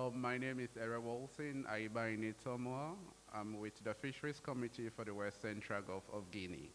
My name is Ere-Walson, Ayebaine. I'm with the Fisheries Committee for the West Central Gulf of Guinea.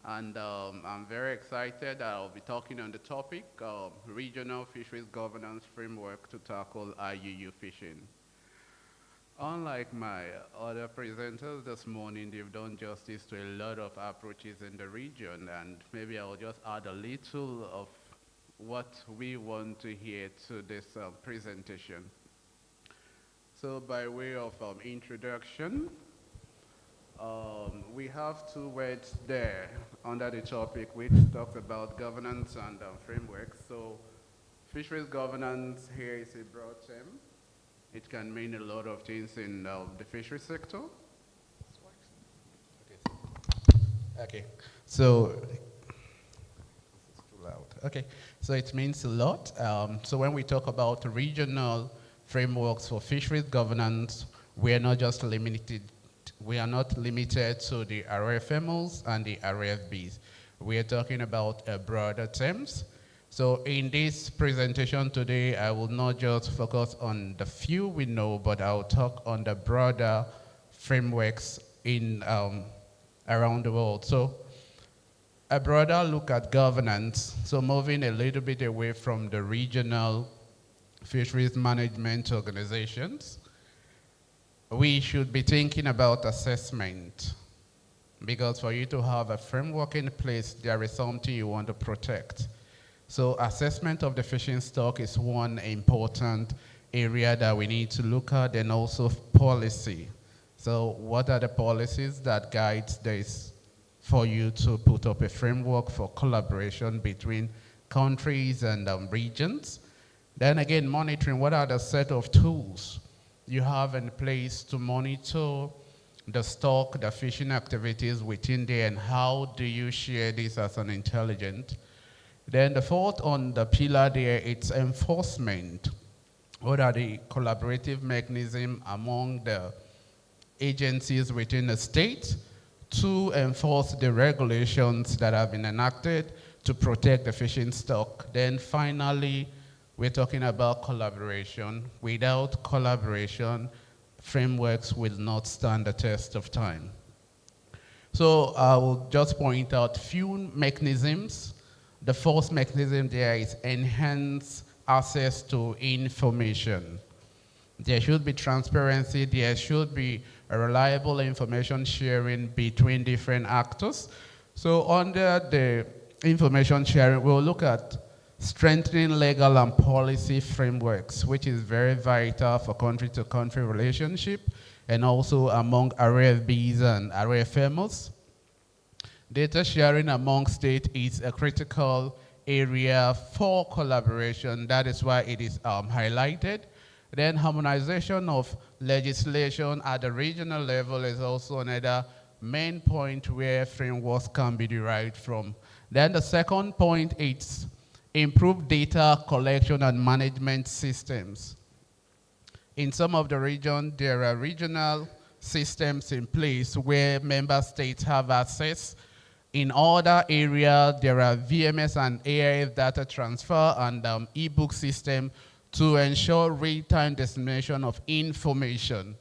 And I'm very excited. I'll be talking on the topic Regional Fisheries Governance Framework to Tackle IUU Fishing. Unlike my other presenters this morning, they've done justice to a lot of approaches in the region, and maybe I'll just add a little of what we want to hear to this presentation. So by way of introduction, we have two words there under the topic which talks about governance and frameworks. So fisheries governance here is a broad term. It can mean a lot of things in the fishery sector. Okay, so this is too loud. Okay, so it means a lot. So when we talk about regional frameworks for fisheries governance, we are not just limited. We are not limited to the RFMOs and the RFBs. We are talking about broader terms. So in this presentation today, I will not just focus on the few we know, but I'll talk on the broader frameworks in around the world. So a broader look at governance, so moving a little bit away from the regional fisheries management organizations, we should be thinking about assessment, because for you to have a framework in place, there is something you want to protect. So assessment of the fishing stock is one important area that we need to look at, and also policy. So what are the policies that guide this for you to put up a framework for collaboration between countries and regions? Then again, monitoring, what are the set of tools you have in place to monitor the stock, the fishing activities within there, and how do you share this as an intelligence? Then the fourth on the pillar there, it's enforcement. What are the collaborative mechanisms among the agencies within the state to enforce the regulations that have been enacted to protect the fishing stock? Then finally, we're talking about collaboration. Without collaboration, frameworks will not stand the test of time. So I will just point out few mechanisms. The first mechanism there is enhanced access to information. There should be transparency, there should be a reliable information sharing between different actors. So under the information sharing, we'll look at strengthening legal and policy frameworks, which is very vital for country-to-country relationship, and also among RFBs and RFMOs. Data sharing among states is a critical area for collaboration. That is why it is highlighted. Then harmonization of legislation at the regional level is also another main point where frameworks can be derived from. Then the second point is improved data collection and management systems. In some of the regions, there are regional systems in place where member states have access. In other areas, there are VMS and AIS data transfer and e-book system to ensure real-time dissemination of information.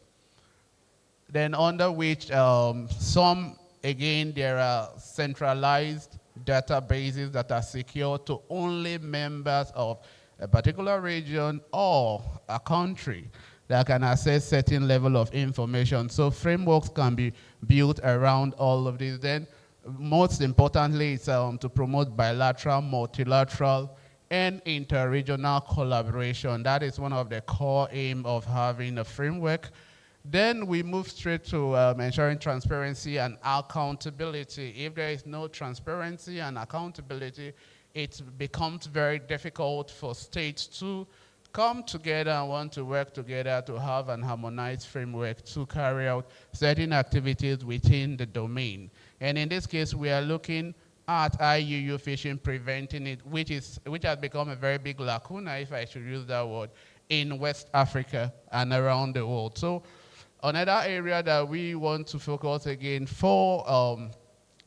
Then under which some, again, there are centralized databases that are secure to only members of a particular region or a country that can access certain level of information. So frameworks can be built around all of this. Then most importantly, it's to promote bilateral, multilateral, and interregional collaboration. That is one of the core aims of having a framework. Then we move straight to ensuring transparency and accountability. If there is no transparency and accountability, it becomes very difficult for states to come together and want to work together to have an harmonized framework to carry out certain activities within the domain. And in this case, we are looking at IUU fishing, preventing it, which has become a very big lacuna, if I should use that word, in West Africa and around the world. So another area that we want to focus again for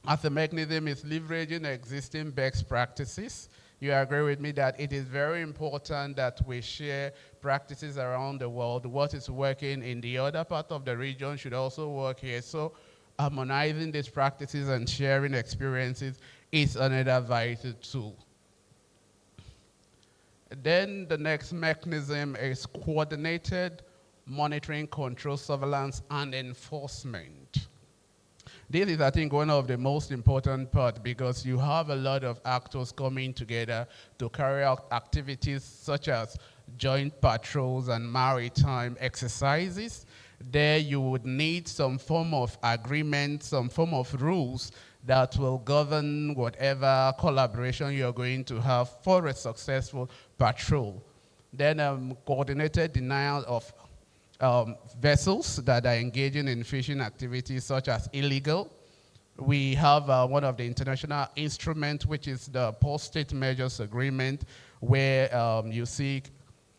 as a mechanism is leveraging existing best practices you agree with me that it is very important that we share practices around the world. What is working in the other part of the region should also work here. So harmonizing these practices and sharing experiences is another vital tool. Then the next mechanism is coordinated monitoring, control, surveillance, and enforcement. This is, I think, one of the most important parts because you have a lot of actors coming together to carry out activities such as joint patrols and maritime exercises. There you would need some form of agreement, some form of rules that will govern whatever collaboration you're going to have for a successful patrol. Then coordinated denial of vessels that are engaging in fishing activities such as illegal. We have one of the international instruments, which is the Post-State Measures Agreement, where you see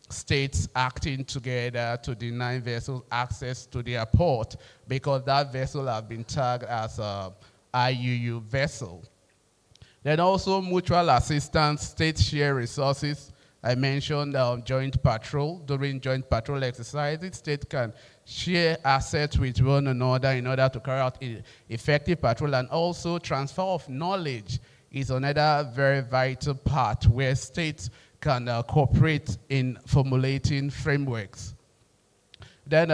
states acting together to deny vessels access to their port because that vessel has been tagged as a IUU vessel. Then also mutual assistance, state share resources. I mentioned joint patrol. During joint patrol exercises, states can share assets with one another in order to carry out effective patrol, and also transfer of knowledge is another very vital part where states can cooperate in formulating frameworks. Then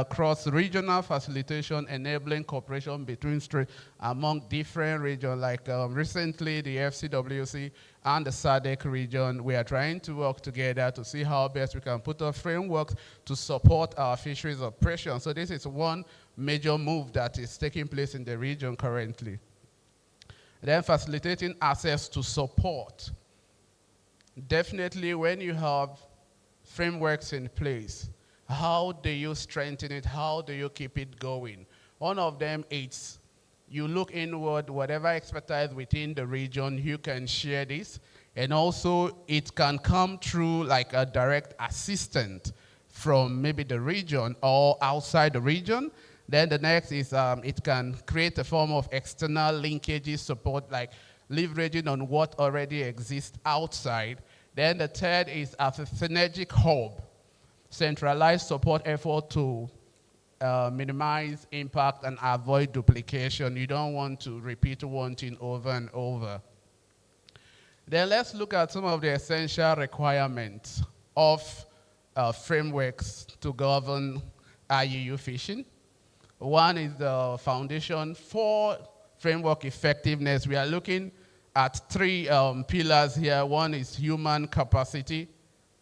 cross-regional facilitation, enabling cooperation between states among different regions. Like recently, the FCWC and the SADC region, we are trying to work together to see how best we can put up frameworks to support our fisheries operations. So this is one major move that is taking place in the region currently. Then facilitating access to support. Definitely when you have frameworks in place, how do you strengthen it? How do you keep it going? One of them is you look inward, whatever expertise within the region, you can share this. And also it can come through like a direct assistant from maybe the region or outside the region. Then the next is it can create a form of external linkages support, like leveraging on what already exists outside. Then the third is as a synergic hub, centralized support effort to minimize impact and avoid duplication. You don't want to repeat one thing over and over. Then let's look at some of the essential requirements of frameworks to govern IUU fishing. One is the foundation for framework effectiveness. We are looking at three pillars here. One is human capacity.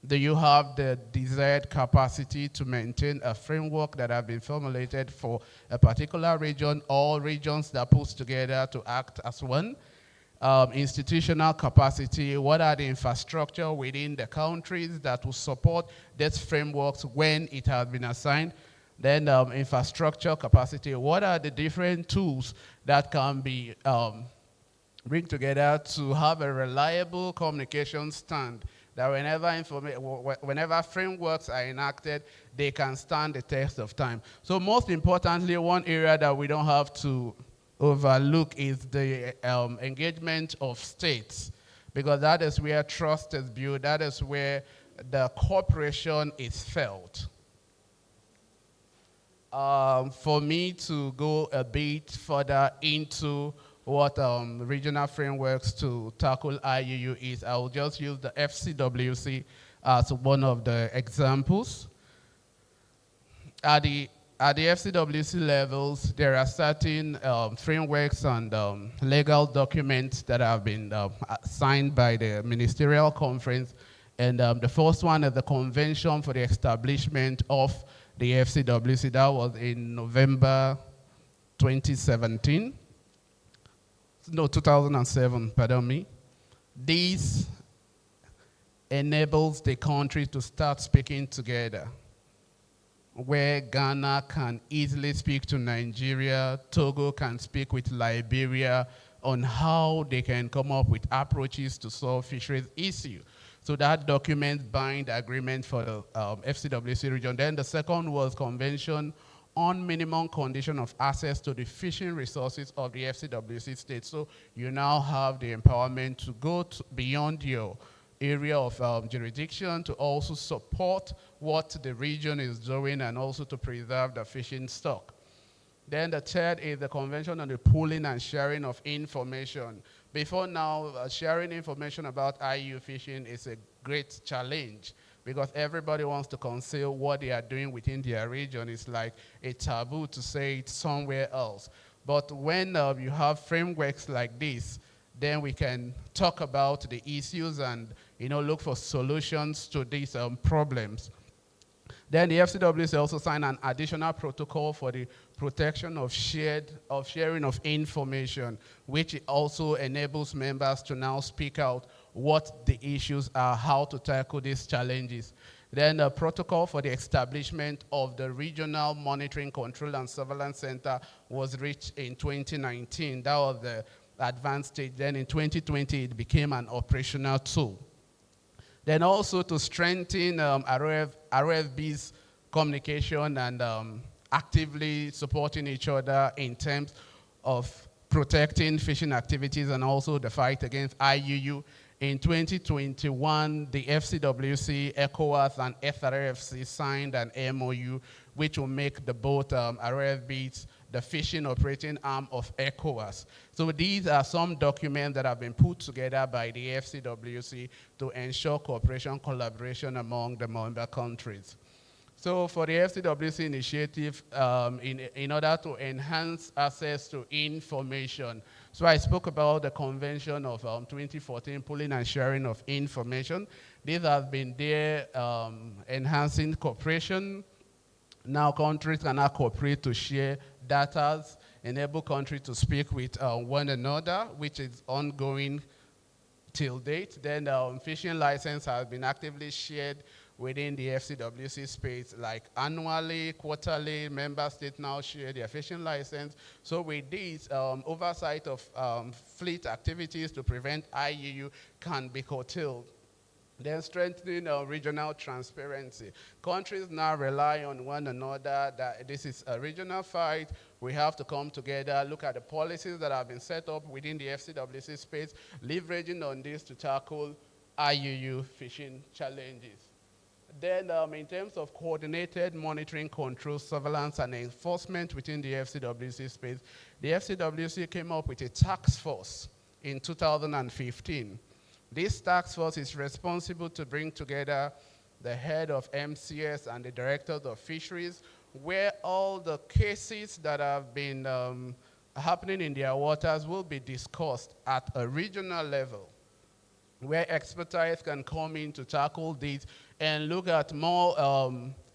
Do you have the desired capacity to maintain a framework that have been formulated for a particular region, all regions that put together to act as one? Institutional capacity, what are the infrastructure within the countries that will support these frameworks when it has been assigned? Then infrastructure capacity, what are the different tools that can be bring together to have a reliable communication stand that whenever frameworks are enacted, they can stand the test of time. So most importantly, one area that we don't have to overlook is the engagement of states, because that is where trust is built, that is where the cooperation is felt. For me to go a bit further into what regional frameworks to tackle IUU is, I will just use the FCWC as one of the examples. At the FCWC levels, there are certain frameworks and legal documents that have been signed by the ministerial conference. And the first one is the Convention for the Establishment of the FCWC. That was in November 2017. No, 2007, pardon me. This enables the country to start speaking together, where Ghana can easily speak to Nigeria, Togo can speak with Liberia on how they can come up with approaches to solve fisheries issue. So that document bind agreement for the FCWC region. Then the second was Convention on minimum condition of access to the fishing resources of the FCWC state. So you now have the empowerment to go beyond your area of jurisdiction to also support what the region is doing and also to preserve the fishing stock. Then the third is the Convention on the Pooling and Sharing of Information. Before now, sharing information about IUU fishing is a great challenge because everybody wants to conceal what they are doing within their region. It's like a taboo to say it somewhere else. But when you have frameworks like this, then we can talk about the issues and look for solutions to these problems. Then the FCWC also signed an additional protocol for the protection of sharing of information, which also enables members to now speak out what the issues are, how to tackle these challenges. Then a protocol for the establishment of the Regional Monitoring, Control, and Surveillance Center was reached in 2019. That was the advanced stage. Then in 2020, it became an operational tool. Then also to strengthen RFB's communication and actively supporting each other in terms of protecting fishing activities and also the fight against IUU. In 2021, the FCWC, ECOWAS, and SRFC signed an MOU which will make the both RFBs the fishing operating arm of ECOWAS. So these are some documents that have been put together by the FCWC to ensure cooperation, collaboration among the member countries. So for the FCWC initiative, in order to enhance access to information, so I spoke about the Convention of 2014, Pooling and Sharing of Information. These have been there enhancing cooperation. Now countries can now cooperate to share data, enable countries to speak with one another, which is ongoing till date. Then fishing license has been actively shared within the FCWC space, like annually, quarterly, member states now share their fishing license. So with this, oversight of fleet activities to prevent IUU can be curtailed. Then strengthening regional transparency. Countries now rely on one another that this is a regional fight. We have to come together, look at the policies that have been set up within the FCWC space, leveraging on this to tackle IUU fishing challenges. Then in terms of coordinated monitoring, control, surveillance, and enforcement within the FCWC space, the FCWC came up with a task force in 2015. This task force is responsible to bring together the head of MCS and the directors of fisheries, where all the cases that have been happening in their waters will be discussed at a regional level, where expertise can come in to tackle these and look at more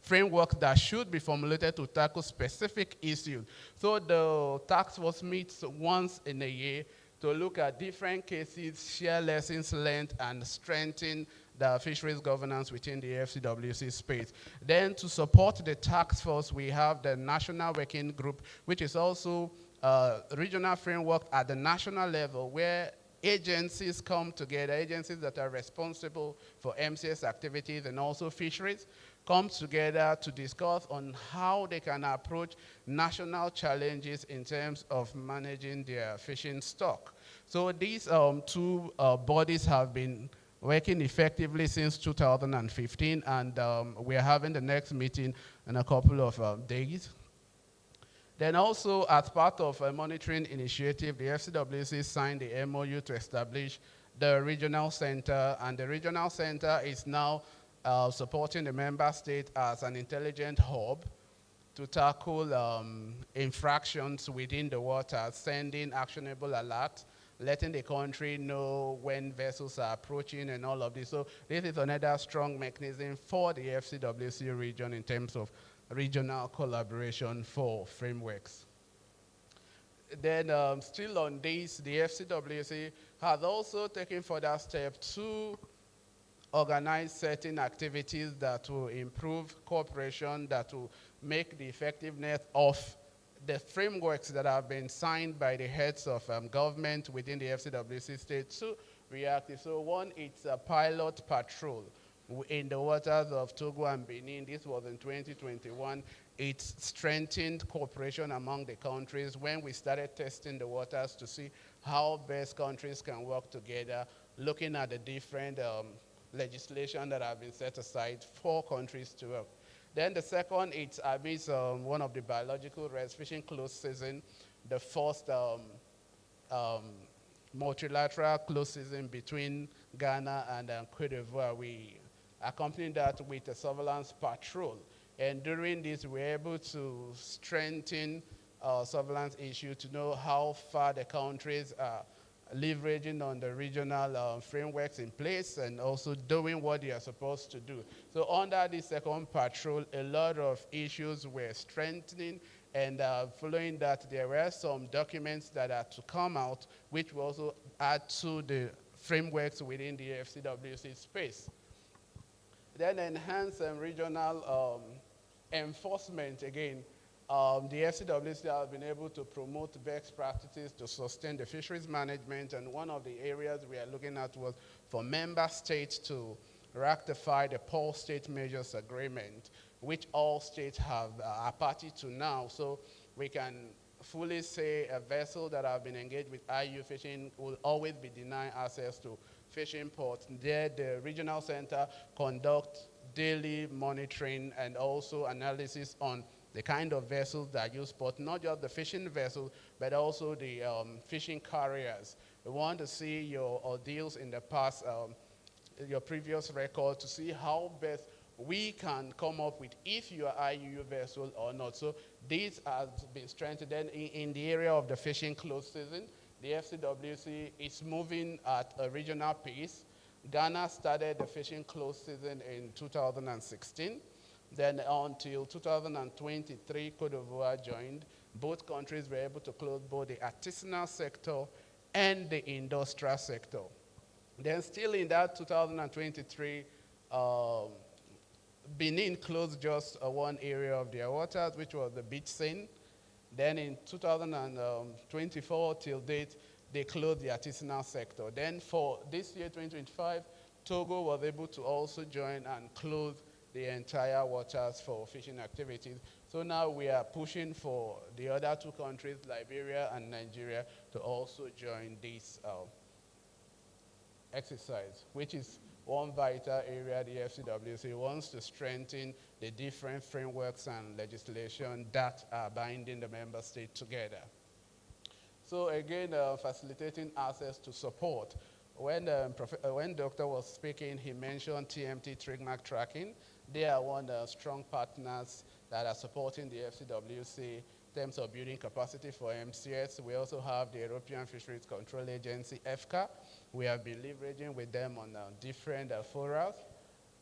frameworks that should be formulated to tackle specific issues. So the task force meets once in a year to look at different cases, share lessons learned, and strengthen the fisheries governance within the FCWC space. Then to support the task force, we have the National Working Group, which is also a regional framework at the national level where agencies come together, agencies that are responsible for MCS activities and also fisheries, come together to discuss on how they can approach national challenges in terms of managing their fishing stock. So these two bodies have been working effectively since 2015, and we are having the next meeting in a couple of days. Then also, as part of a monitoring initiative, the FCWC signed the MOU to establish the regional center, and the regional center is now supporting the member state as an intelligent hub to tackle infractions within the water, sending actionable alerts, letting the country know when vessels are approaching and all of this. So this is another strong mechanism for the FCWC region in terms of regional collaboration for frameworks. Then still on this, the FCWC has also taken further steps to organize certain activities that will improve cooperation, that will make the effectiveness of the frameworks that have been signed by the heads of government within the FCWC state to reactive. So one, it's a pilot patrol. in the waters of Togo and Benin. This was in 2021. It strengthened cooperation among the countries when we started testing the waters to see how best countries can work together, looking at the different legislation that have been set aside for countries to work. Then the second, it's amidst one of the biological rest fishing close season, the first um, multilateral close season between Ghana and Cote d'Ivoire. We accompanied that with a surveillance patrol. And during this, we were able to strengthen surveillance issue to know how far the countries are leveraging on the regional frameworks in place and also doing what they are supposed to do. So under the second patrol, a lot of issues were strengthening, and following that, there were some documents that are to come out, which will also add to the frameworks within the FCWC space. Then enhance regional enforcement again. The FCWC has been able to promote best practices to sustain the fisheries management, and one of the areas we are looking at was for member states to rectify the Pole State Measures Agreement, which all states have are party to now. So we can fully say a vessel that have been engaged with IUU fishing will always be denied access to fishing ports. There, the regional center conduct daily monitoring and also analysis on the kind of vessels that use port, not just the fishing vessels, but also the fishing carriers. We want to see your ordeals in the past, your previous record, to see how best we can come up with if you are IUU vessel or not. So this has been strengthened. In the area of the fishing close season, the FCWC is moving at a regional pace. Ghana started the fishing close season in 2016. Then until 2023, Cote d'Ivoire joined. Both countries were able to close both the artisanal sector and the industrial sector. Then still in that 2023, Benin closed just one area of their waters, which was the beach scene. Then in 2024 till date, they closed the artisanal sector. Then for this year, 2025, Togo was able to also join and close the entire waters for fishing activities. So now we are pushing for the other two countries, Liberia and Nigeria, to also join this exercise, which is one vital area the FCWC wants to strengthen the different frameworks and legislation that are binding the member state together. So again, facilitating access to support. When Doctor was speaking, he mentioned TMT trademark tracking. They are one of the strong partners that are supporting the FCWC in terms of building capacity for MCS. We also have the European Fisheries Control Agency, EFCA. We have been leveraging with them on different forums.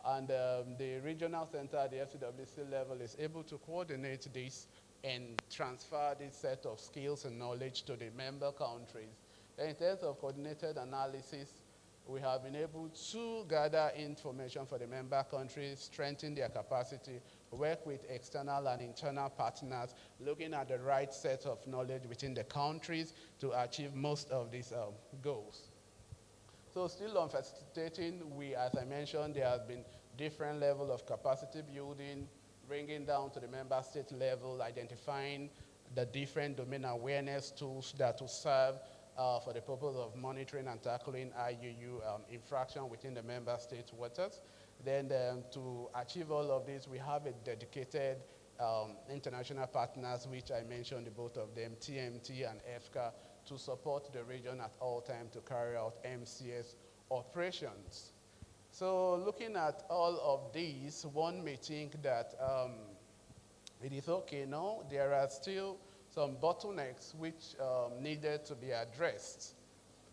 And the regional center at the FCWC level is able to coordinate this and transfer this set of skills and knowledge to the member countries. In terms of coordinated analysis, we have been able to gather information for the member countries, strengthen their capacity, work with external and internal partners, looking at the right set of knowledge within the countries to achieve most of these goals. So still on facilitating, as I mentioned, there has been different level of capacity building, bringing down to the member state level, identifying the different domain awareness tools that will serve for the purpose of monitoring and tackling IUU infraction within the member state waters. Then to achieve all of this, we have a dedicated international partners, which I mentioned, the both of them, TMT and EFCA, to support the region at all times to carry out MCS operations. So looking at all of these, one may think that it is okay. No, there are still some bottlenecks which needed to be addressed.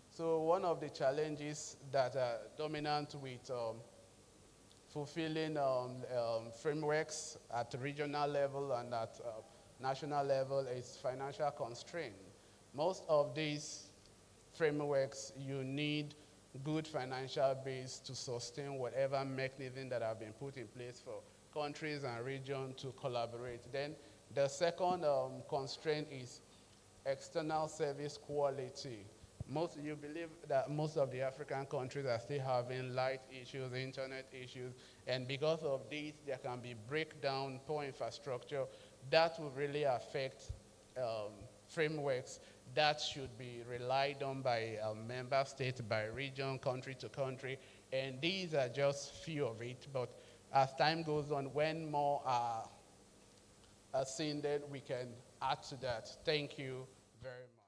So one of the challenges that are dominant with fulfilling frameworks at regional level and at national level is financial constraint. Most of these frameworks, you need good financial base to sustain whatever mechanism that have been put in place for countries and regions to collaborate. Then the second constraint is external service quality. You believe that most of the African countries are still having light issues, internet issues, and because of this, there can be breakdown, poor infrastructure that will really affect frameworks that should be relied on by member states, by region, country to country, and these are just few of it. But as time goes on, when more are seen, then we can add to that. Thank you very much.